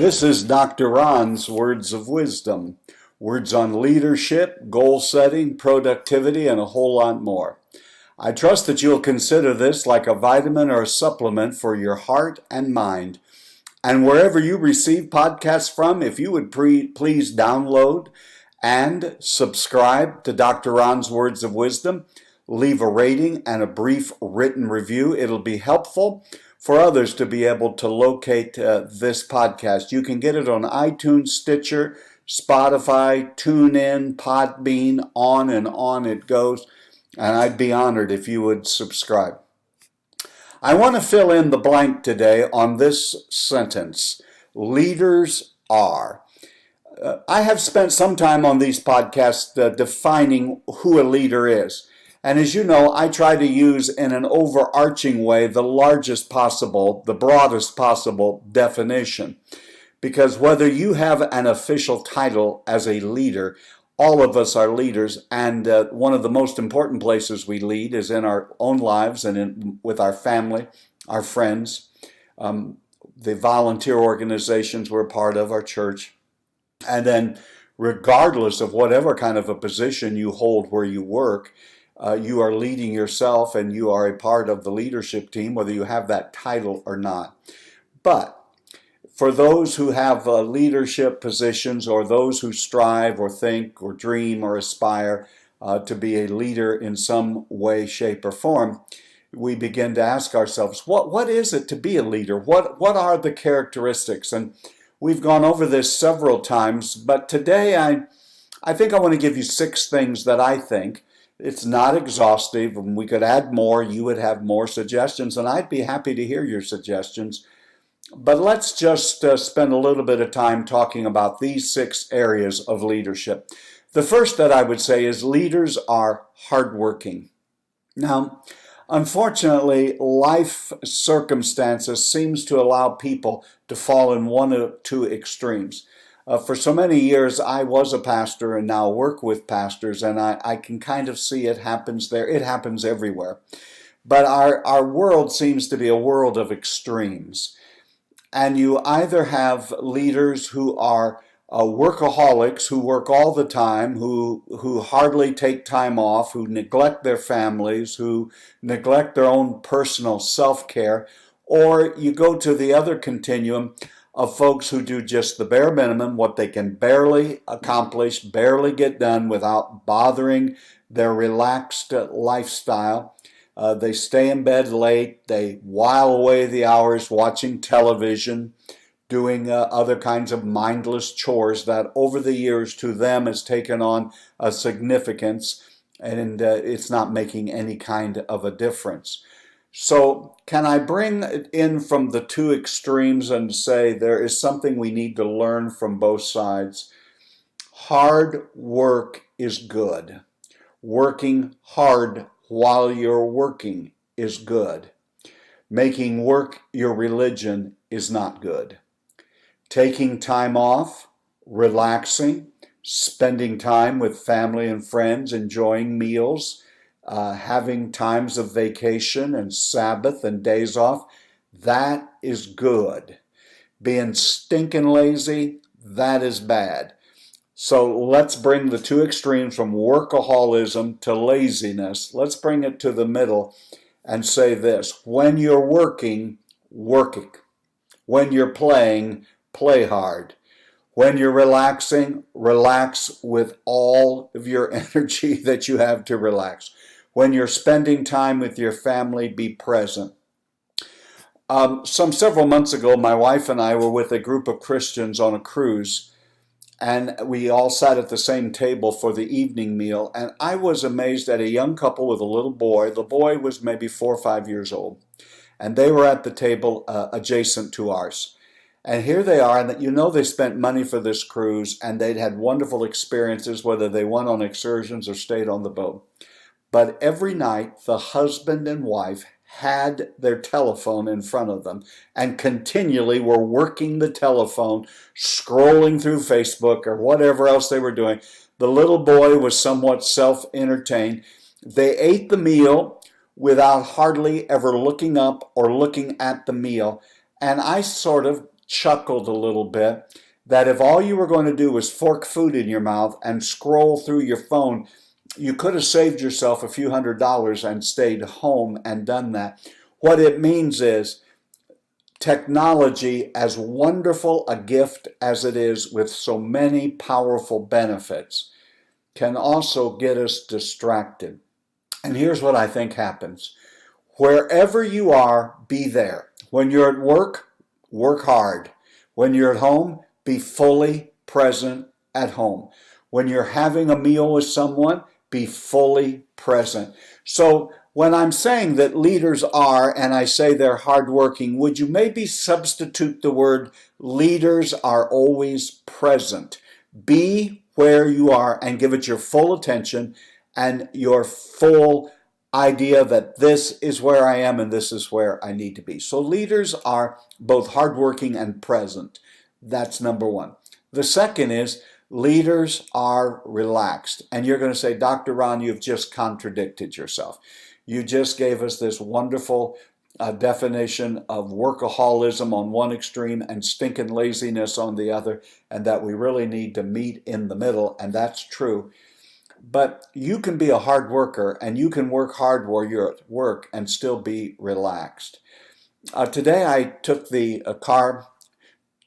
This is Dr. Ron's Words of Wisdom. Words on leadership, goal setting, productivity, and a whole lot more. I trust that you'll consider this like a vitamin or a supplement for your heart and mind. And wherever you receive podcasts from, if you would please download and subscribe to Dr. Ron's Words of Wisdom, leave a rating and a brief written review. It'll be helpful for others to be able to locate this podcast. You can get it on iTunes, Stitcher, Spotify, TuneIn, Podbean, on and on it goes. And I'd be honored if you would subscribe. I want to fill in the blank today on this sentence. Leaders are. I have spent some time on these podcasts defining who a leader is. And as you know, I try to use in an overarching way the largest possible, the broadest possible definition. Because whether you have an official title as a leader, all of us are leaders, and one of the most important places we lead is in our own lives and with our family, our friends, the volunteer organizations we're part of, our church. And then regardless of whatever kind of a position you hold where you work, you are leading yourself and you are a part of the leadership team, whether you have that title or not. But for those who have leadership positions or those who strive or think or dream or aspire to be a leader in some way, shape, or form, we begin to ask ourselves, what is it to be a leader? What are the characteristics? And we've gone over this several times, but today I think I want to give you 6 things that I think. It's not exhaustive, and we could add more. You would have more suggestions, and I'd be happy to hear your suggestions. But let's just spend a little bit of time talking about these 6 areas of leadership. The first that I would say is leaders are hardworking. Now, unfortunately, life circumstances seems to allow people to fall in one of 2 extremes. For so many years, I was a pastor and now work with pastors, and I can kind of see it happens there. It happens everywhere. But our world seems to be a world of extremes. And you either have leaders who are workaholics, who work all the time, who hardly take time off, who neglect their families, who neglect their own personal self-care, or you go to the other continuum of folks who do just the bare minimum, what they can barely accomplish, barely get done without bothering their relaxed lifestyle. They stay in bed late, they while away the hours watching television, doing other kinds of mindless chores that over the years to them has taken on a significance, and it's not making any kind of a difference. So can I bring it in from the 2 extremes and say there is something we need to learn from both sides? Hard work is good. Working hard while you're working is good. Making work your religion is not good. Taking time off, relaxing, spending time with family and friends, enjoying meals, having times of vacation and Sabbath and days off, that is good. Being stinking lazy, that is bad. So let's bring the 2 extremes from workaholism to laziness. Let's bring it to the middle and say this. When you're working, working. When you're playing, play hard. When you're relaxing, relax with all of your energy that you have to relax. When you're spending time with your family, be present. Several months ago, my wife and I were with a group of Christians on a cruise, and we all sat at the same table for the evening meal, and I was amazed at a young couple with a little boy. The boy was maybe 4 or 5 years old, and they were at the table adjacent to ours. And here they are, and you know they spent money for this cruise, and they'd had wonderful experiences, whether they went on excursions or stayed on the boat. But every night, the husband and wife had their telephone in front of them and continually were working the telephone, scrolling through Facebook or whatever else they were doing. The little boy was somewhat self-entertained. They ate the meal without hardly ever looking up or looking at the meal. And I sort of chuckled a little bit that if all you were going to do was fork food in your mouth and scroll through your phone, you could have saved yourself a few $100s and stayed home and done that. What it means is technology, as wonderful a gift as it is with so many powerful benefits, can also get us distracted. And here's what I think happens. Wherever you are, be there. When you're at work, work hard. When you're at home, be fully present at home. When you're having a meal with someone, be fully present. So when I'm saying that leaders are, and I say they're hardworking, would you maybe substitute the word leaders are always present? Be where you are and give it your full attention and your full idea that this is where I am and this is where I need to be. So leaders are both hardworking and present. That's number one. The second is leaders are relaxed. And you're going to say, Dr. Ron, you've just contradicted yourself. You just gave us this wonderful definition of workaholism on one extreme and stinking laziness on the other, and that we really need to meet in the middle, and that's true. But you can be a hard worker and you can work hard while you're at work and still be relaxed. Today I took the car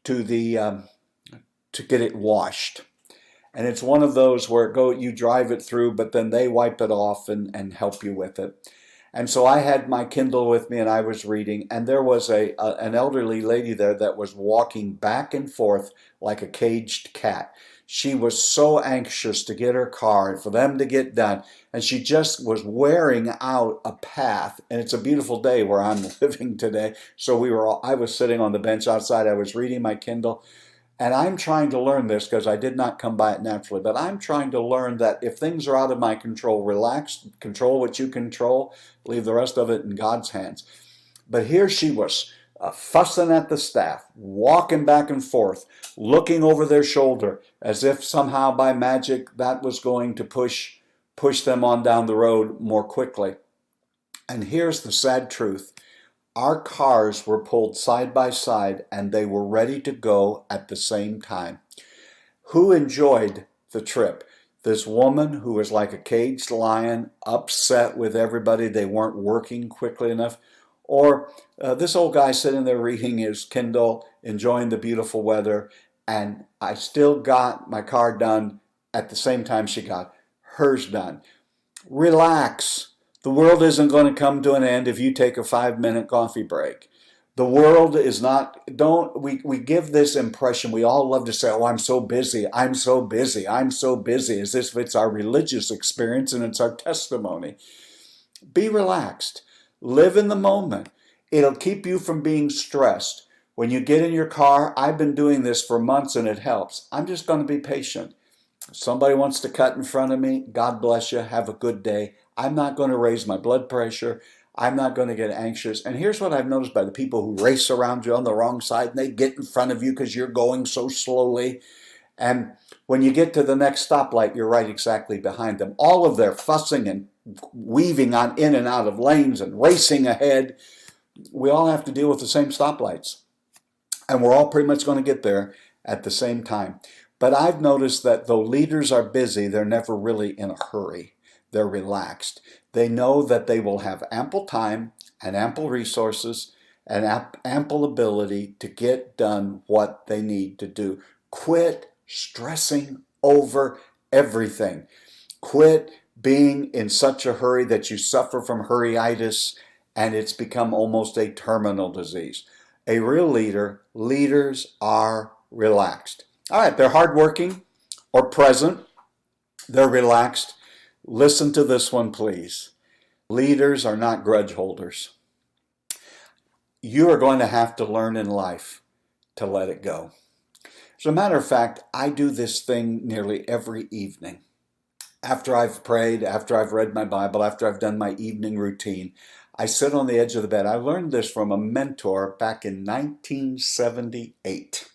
to get it washed. And it's one of those where you drive it through, but then they wipe it off and help you with it. And so I had my Kindle with me and I was reading, and there was an elderly lady there that was walking back and forth like a caged cat. She was so anxious to get her car and for them to get done, and she just was wearing out a path. And it's a beautiful day where I'm living today. So I was sitting on the bench outside, I was reading my Kindle, and I'm trying to learn this because I did not come by it naturally, but I'm trying to learn that if things are out of my control, relax, control what you control, leave the rest of it in God's hands. But here she was, fussing at the staff, walking back and forth, looking over their shoulder as if somehow by magic that was going to push them on down the road more quickly. And here's the sad truth. Our cars were pulled side by side and they were ready to go at the same time. Who enjoyed the trip? This woman who was like a caged lion, upset with everybody, they weren't working quickly enough, or this old guy sitting there reading his Kindle, enjoying the beautiful weather, and I still got my car done at the same time she got hers done. Relax. The world isn't going to come to an end if you take a 5-minute coffee break. The world is not, we give this impression, we all love to say, oh, I'm so busy, I'm so busy, I'm so busy, as if it's our religious experience and it's our testimony. Be relaxed. Live in the moment. It'll keep you from being stressed. When you get in your car, I've been doing this for months and it helps. I'm just going to be patient. If somebody wants to cut in front of me, God bless you, have a good day. I'm not going to raise my blood pressure. I'm not going to get anxious. And here's what I've noticed by the people who race around you on the wrong side and they get in front of you because you're going so slowly. And when you get to the next stoplight, you're right exactly behind them. All of their fussing and weaving on in and out of lanes and racing ahead. We all have to deal with the same stoplights. And we're all pretty much going to get there at the same time. But I've noticed that though leaders are busy, they're never really in a hurry. They're relaxed. They know that they will have ample time and ample resources and ample ability to get done what they need to do. Quit stressing over everything. Quit being in such a hurry that you suffer from hurryitis and it's become almost a terminal disease. A real leaders are relaxed. All right, they're hardworking or present. They're relaxed. Listen to this one, please. Leaders are not grudge holders. You are going to have to learn in life to let it go. As a matter of fact, I do this thing nearly every evening. After I've prayed, after I've read my Bible, after I've done my evening routine, I sit on the edge of the bed. I learned this from a mentor back in 1978.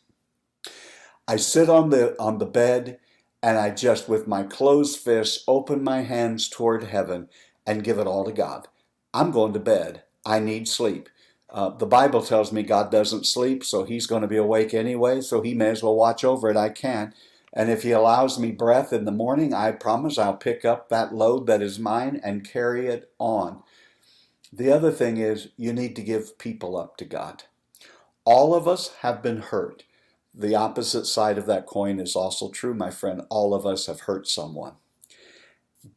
I sit on the bed and I just, with my closed fists, open my hands toward heaven and give it all to God. I'm going to bed. I need sleep. The Bible tells me God doesn't sleep, so he's going to be awake anyway, so he may as well watch over it. I can. And if he allows me breath in the morning, I promise I'll pick up that load that is mine and carry it on. The other thing is you need to give people up to God. All of us have been hurt. The opposite side of that coin is also true, my friend. All of us have hurt someone.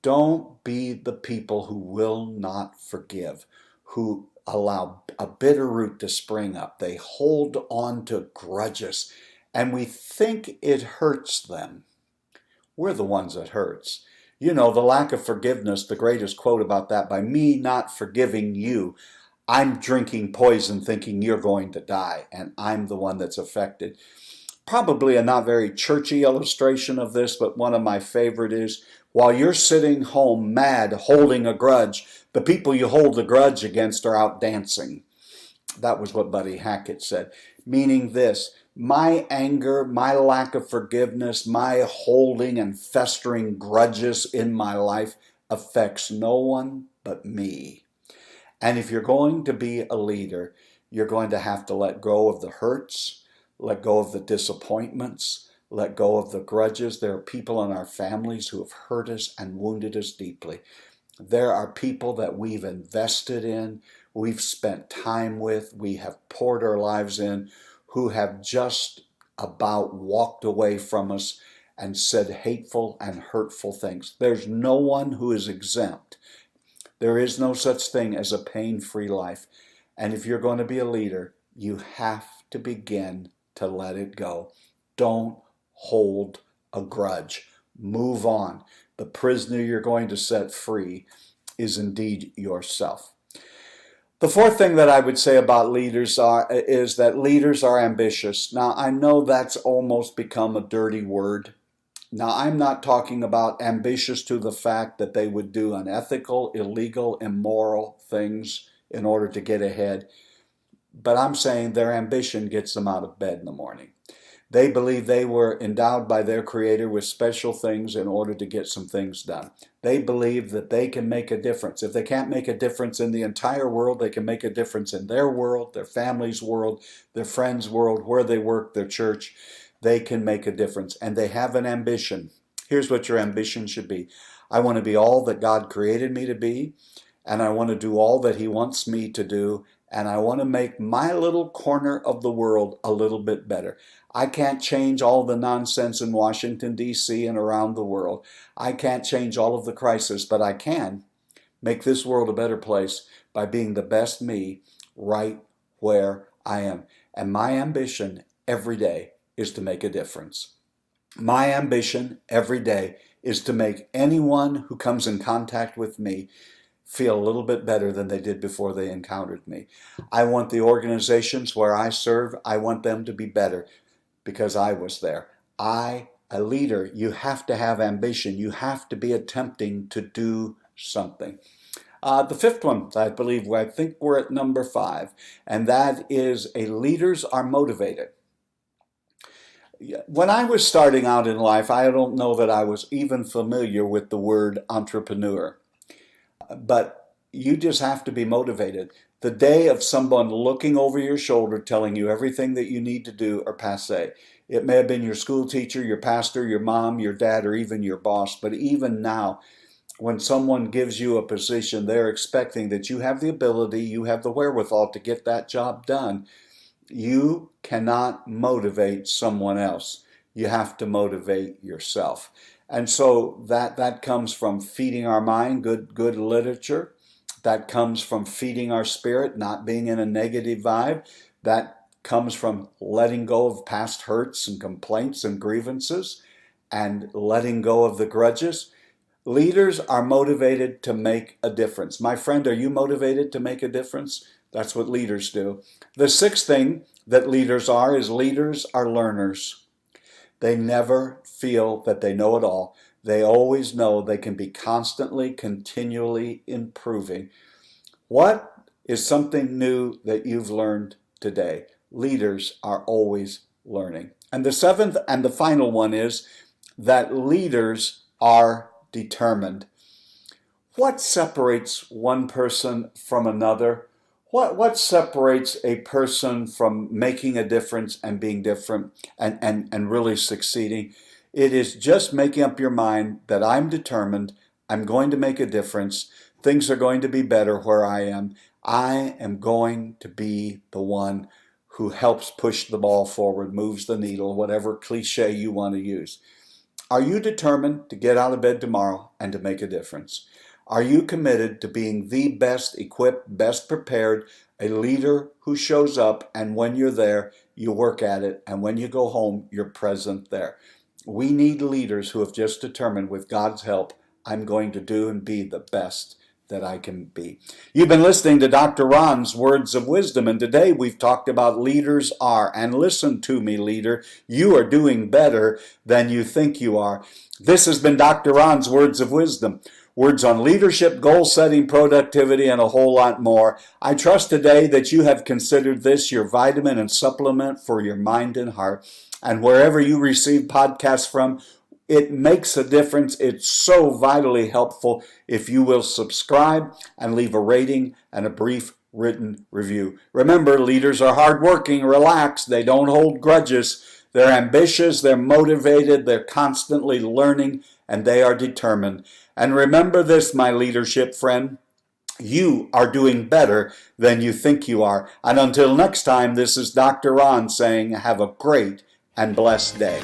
Don't be the people who will not forgive, who allow a bitter root to spring up. They hold on to grudges, and we think it hurts them. We're the ones that hurts. You know, the lack of forgiveness, the greatest quote about that, by me not forgiving you, I'm drinking poison thinking you're going to die, and I'm the one that's affected. Probably a not very churchy illustration of this, but one of my favorite is, while you're sitting home mad, holding a grudge, the people you hold the grudge against are out dancing. That was what Buddy Hackett said, meaning this: my anger, my lack of forgiveness, my holding and festering grudges in my life affects no one but me. And if you're going to be a leader, you're going to have to let go of the hurts, let go of the disappointments, let go of the grudges. There are people in our families who have hurt us and wounded us deeply. There are people that we've invested in, we've spent time with, we have poured our lives in, who have just about walked away from us and said hateful and hurtful things. There's no one who is exempt. There is no such thing as a pain-free life. And if you're going to be a leader, you have to begin to let it go. Don't hold a grudge. Move on. The prisoner you're going to set free is indeed yourself. The fourth thing that I would say about leaders is that leaders are ambitious. Now, I know that's almost become a dirty word. Now, I'm not talking about ambitious to the fact that they would do unethical, illegal, immoral things in order to get ahead, but I'm saying their ambition gets them out of bed in the morning. They believe they were endowed by their Creator with special things in order to get some things done. They believe that they can make a difference. If they can't make a difference in the entire world, they can make a difference in their world, their family's world, their friends' world, where they work, their church. They can make a difference, and they have an ambition. Here's what your ambition should be. I want to be all that God created me to be, and I want to do all that He wants me to do, and I want to make my little corner of the world a little bit better. I can't change all the nonsense in Washington, D.C. and around the world. I can't change all of the crisis, but I can make this world a better place by being the best me right where I am. And my ambition every day is to make a difference. My ambition every day is to make anyone who comes in contact with me feel a little bit better than they did before they encountered me. I want the organizations where I serve, I want them to be better because I was there. A leader, you have to have ambition. You have to be attempting to do something. The fifth one, I think we're at number 5, and that is leaders are motivated. When I was starting out in life, I don't know that I was even familiar with the word entrepreneur. But you just have to be motivated. The day of someone looking over your shoulder telling you everything that you need to do are passé. It may have been your school teacher, your pastor, your mom, your dad, or even your boss. But even now, when someone gives you a position, they're expecting that you have the ability, you have the wherewithal to get that job done. You cannot motivate someone else. You have to motivate yourself. And so that comes from feeding our mind good literature. That comes from feeding our spirit, not being in a negative vibe. That comes from letting go of past hurts and complaints and grievances and letting go of the grudges. Leaders are motivated to make a difference. My friend, are you motivated to make a difference? That's what leaders do. The sixth thing that leaders are is leaders are learners. They never feel that they know it all. They always know they can be constantly, continually improving. What is something new that you've learned today? Leaders are always learning. And the seventh and the final one is that leaders are determined. What separates one person from another? What separates a person from making a difference and being different and really succeeding? It is just making up your mind that I'm determined, I'm going to make a difference, things are going to be better where I am. I am going to be the one who helps push the ball forward, moves the needle, whatever cliche you want to use. Are you determined to get out of bed tomorrow and to make a difference? Are you committed to being the best equipped, best prepared, a leader who shows up, and when you're there, you work at it, and when you go home, you're present there? We need leaders who have just determined, with God's help, I'm going to do and be the best that I can be. You've been listening to Dr. Ron's Words of Wisdom, and today we've talked about leaders are. And listen to me, leader, you are doing better than you think you are. This has been Dr. Ron's Words of Wisdom. Words on leadership, goal setting, productivity, and a whole lot more. I trust today that you have considered this your vitamin and supplement for your mind and heart. And wherever you receive podcasts from, it makes a difference. It's so vitally helpful if you will subscribe and leave a rating and a brief written review. Remember, leaders are hardworking, relaxed, they don't hold grudges. They're ambitious, they're motivated, they're constantly learning, and they are determined. And remember this, my leadership friend, you are doing better than you think you are. And until next time, this is Dr. Ron saying, have a great and blessed day.